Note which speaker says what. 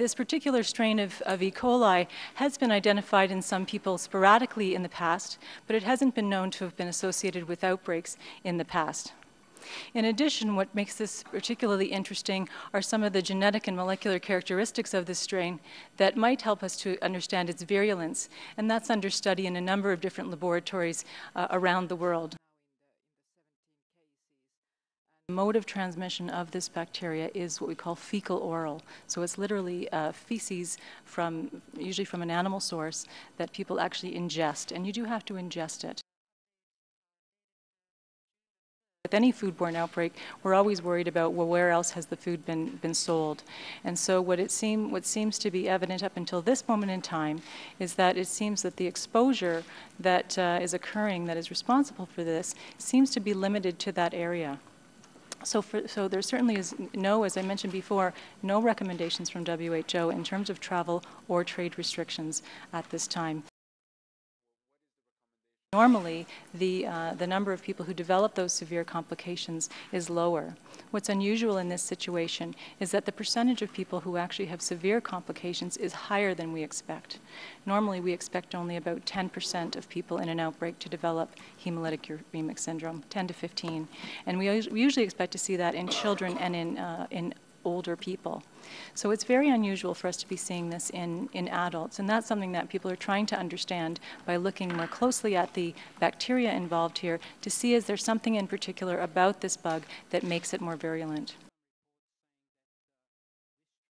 Speaker 1: This particular strain of E. coli has been identified in some people sporadically in the past, but it hasn't been known to have been associated with outbreaks in the past. In addition, what makes this particularly interesting are some of the genetic and molecular characteristics of this strain that might help us to understand its virulence, and that's under study in a number of different laboratories around the world. The mode of transmission of this bacteria is what we call fecal-oral. So it's literally feces usually from an animal source that people actually ingest, and you do have to ingest it. With any foodborne outbreak, we're always worried about, well, where else has the food been sold? And so what seems to be evident up until this moment in time is that it seems that the exposure that is occurring, that is responsible for this, seems to be limited to that area. So there certainly is as I mentioned before, no recommendations from WHO in terms of travel or trade restrictions at this time. Normally, the number of people who develop those severe complications is lower. What's unusual in this situation is that the percentage of people who actually have severe complications is higher than we expect. Normally, we expect only about 10% of people in an outbreak to develop hemolytic uremic syndrome, 10 to 15. And we usually expect to see that in children and in older people. So it's very unusual for us to be seeing this in adults, and that's something that people are trying to understand by looking more closely at the bacteria involved here to see is there something in particular about this bug that makes it more virulent.